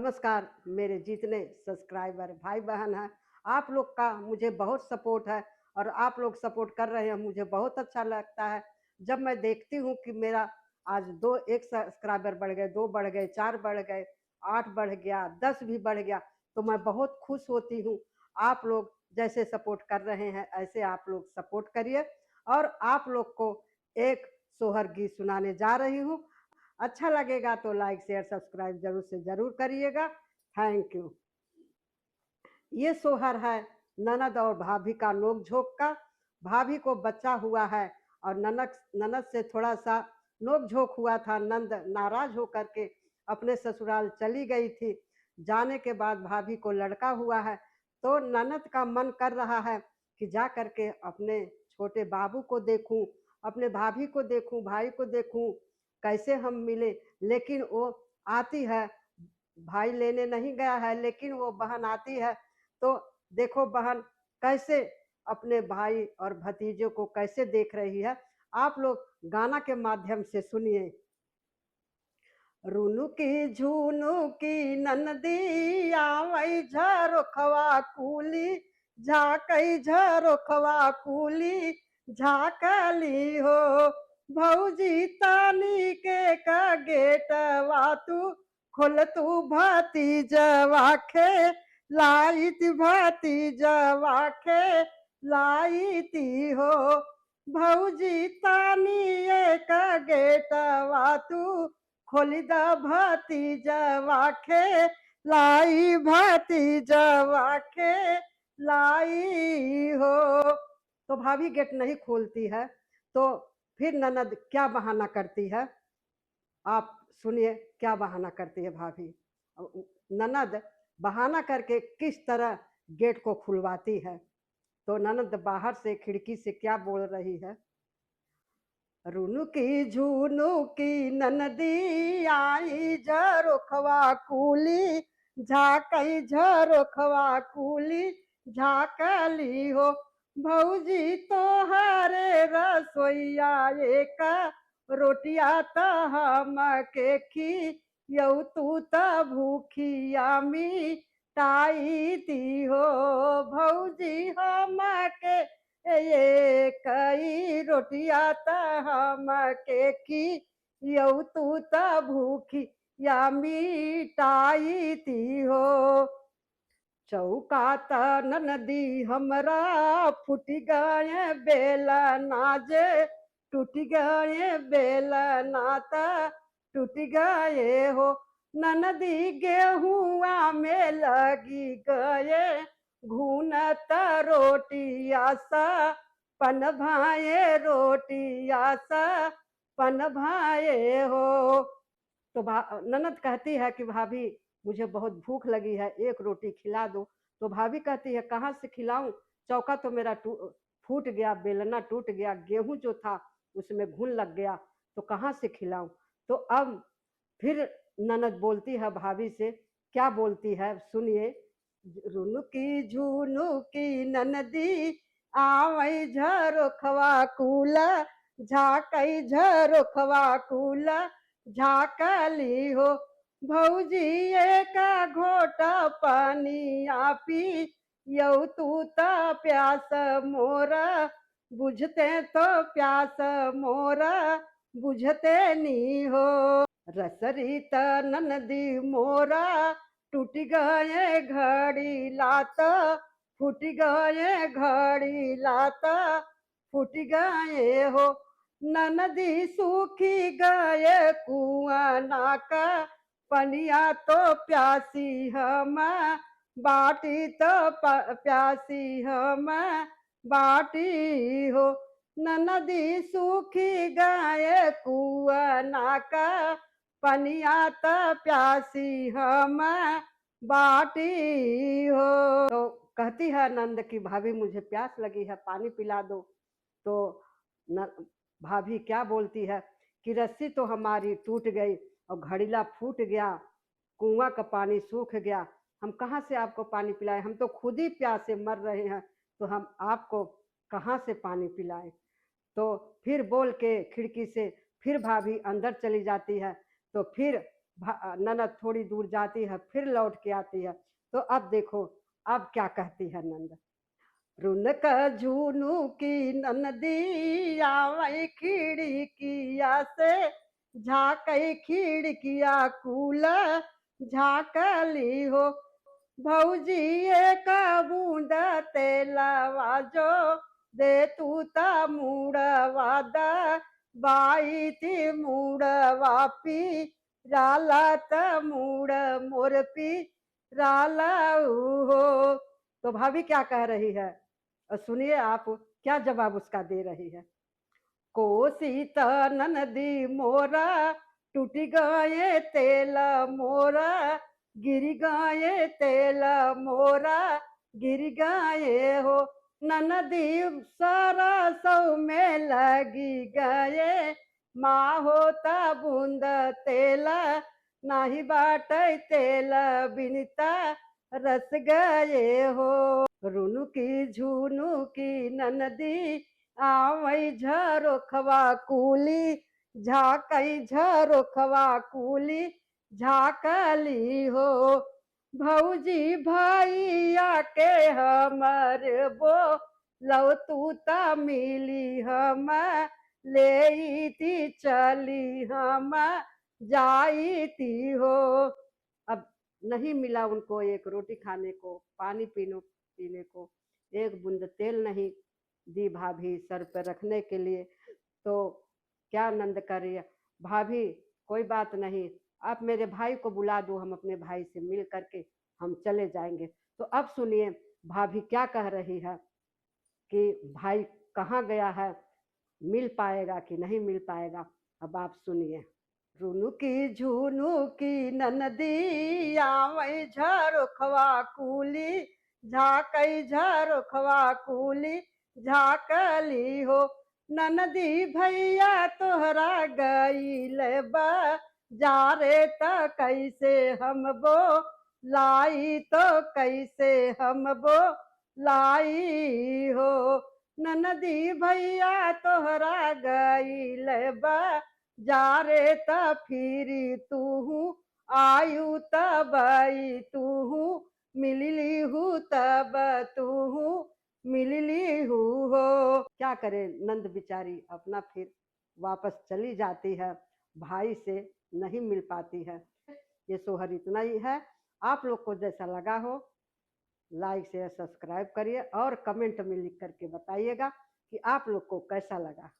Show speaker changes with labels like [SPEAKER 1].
[SPEAKER 1] नमस्कार मेरे जितने सब्सक्राइबर भाई बहन हैं, आप लोग का मुझे बहुत सपोर्ट है और आप लोग सपोर्ट कर रहे हैं, मुझे बहुत अच्छा लगता है। जब मैं देखती हूँ कि मेरा आज 2 1 सब्सक्राइबर बढ़ गए, 2 बढ़ गए, 4 बढ़ गए, 8 बढ़ गया, 10 भी बढ़ गया, तो मैं बहुत खुश होती हूँ। आप लोग जैसे सपोर्ट कर रहे हैं, ऐसे आप लोग सपोर्ट करिए और आप लोग को एक सोहर गीत सुनाने जा रही हूँ। अच्छा लगेगा तो लाइक शेयर सब्सक्राइब जरूर से जरूर करिएगा। Thank you. ये सोहर है ननद और भाभी का नोक झोंक का। भाभी को बच्चा हुआ है और ननद ननद से थोड़ा सा नोक झोंक हुआ था। नंद नाराज होकर के अपने ससुराल चली गई थी। जाने के बाद भाभी को लड़का हुआ है, तो ननद का मन कर रहा है कि जा करके अपने छोटे बाबू को देखूं, अपने भाभी को देखूं, भाई को देखूं, कैसे हम मिले। लेकिन वो आती है, भाई लेने नहीं गया है, लेकिन वो बहन आती है। तो देखो बहन कैसे अपने भाई और भतीजों को कैसे देख रही है। आप लोग गाना के माध्यम से सुनिए। रुनु की झुनु की ननदी आवई झरोखवा कुली, झाकई झरोखवा कुली झाकली हो। भौजी तानी के का गेटवा तू खोल तू भतीजवा खे लाइत भतीजवा खे लाइती हो। भौजी तानी का गेटवा तू खोली द भतीजवा खे लाई भतीजवा खे लाई हो। तो भाभी गेट नहीं खोलती है, तो फिर ननद क्या बहाना करती है, आप सुनिए क्या बहाना करती है भाभी। ननद बहाना करके किस तरह गेट को खुलवाती है। तो ननद बाहर से खिड़की से क्या बोल रही है। रुनु की झुनु की ननदी आई झरोखवा कुली, झाकई झरोखवा कुली झाकली हो। भौजी तो हरे रसोईया एक रोटिया त हम के खी यऊ तू त भूखिया मिटाई दी हो। भौजी हम के ये कई रोटिया त हम के की यऊ तू त भूखी या मिटाई ती हो। चौका त ननदी हमरा फूट गए बेला नाजे, टूट गए बेला नाता टूट गए हो। ननदी गेहुआ में लगी गए घूनत रोटिया सा पन भाए रोटिया सा पन भाए हो। तो ननद कहती है कि भाभी मुझे बहुत भूख लगी है, एक रोटी खिला दो। तो भाभी कहती है कहाँ से खिलाऊं, चौका तो मेरा फूट गया, बेलना टूट गया, गेहूं जो था उसमें घुन लग गया, तो कहाँ से खिलाऊं। तो अब फिर ननद बोलती है भाभी से, क्या बोलती है सुनिए। रुनु की झुनु की ननदी आवई झरोखवा कूला, झाकई झरोखवा कूला झाकली हो। भौजी एक घोटा पानी आपी यऊ तू त प्यास मोरा बुझते तो प्यास मोरा बुझते नी हो। रसरी त ननदी मोरा टूट गए घड़ी लात, फूट गए घड़ी लात फूट गए हो। ननदी सूखी गए कुआं नाका पनिया तो प्यासी हम बाटी तो प्यासी हम बाटी हो। ननदी सूखी गए कुआं नाका पनिया तो प्यासी हम बाटी हो। तो कहती है नंद की भाभी मुझे प्यास लगी है, पानी पिला दो। तो न भाभी क्या बोलती है कि रस्सी तो हमारी टूट गई और घड़ीला फूट गया, कुआं का पानी सूख गया, हम कहाँ से आपको पानी पिलाएं, हम तो खुद ही प्यासे मर रहे हैं, तो हम आपको कहाँ से पानी पिलाएं। तो फिर बोल के खिड़की से फिर भाभी अंदर चली जाती है। तो फिर ननद थोड़ी दूर जाती है, फिर लौट के आती है। तो अब देखो अब क्या कहती है नंद। रुनक झुनू की ननदी आवै खिड़किया से, झाँकै खिड़किया कुल झाँकली हो। भौजी एक बूंद तेलवा जो दे तू ता मुड़वा दा बाई थी मुड़वा पी राला त मुड़ मोर पी राला हो। तो भाभी क्या कह रही है और सुनिए आप क्या जवाब उसका दे रही है। कोसी त ननदी मोरा टूट गए तेल मोरा, गिर गए तेल मोरा, गिर गए हो। ननदी सरसों में लगी गए, माँ होता बूंद तेल नाही बाटे तेल बिनता रस गए हो। रुनु की झुनु की ननदी आवै झरोखवा कुली झाँकै झरोखवा कुली झाँकली हो। भौजी भैया के हमर बो लव तू ता मिली हम ले थी चली हम जाई थी हो। अब नहीं मिला उनको एक रोटी खाने को, पानी पीने को, एक बूंद तेल नहीं दी भाभी सर पर रखने के लिए। तो क्या नंद करे, भाभी कोई बात नहीं, आप मेरे भाई को बुला दो, हम अपने भाई से मिल करके हम चले जाएंगे। तो अब सुनिए भाभी क्या कह रही है कि भाई कहाँ गया है, मिल पाएगा कि नहीं मिल पाएगा। अब आप सुनिए। रुनु की झुनु की ननदी आवै झरोखवा कुली झाँकै झरोखवा कुली झाँकली हो। ननदी भैया तोहरा गईल बा जा रे त कैसे हम बो लाई, तो कैसे हम बो लाई हो। ननदी भैया तोहरा गईल बा जा रे त फिरी तू आयु तब तू मिलली हूँ तब तू मिलली हूँ हो। क्या करे नंद बिचारी अपना फिर वापस चली जाती है, भाई से नहीं मिल पाती है। ये सोहर इतना ही है। आप लोग को जैसा लगा हो लाइक शेयर सब्सक्राइब करिए और कमेंट में लिख करके बताइएगा कि आप लोग को कैसा लगा।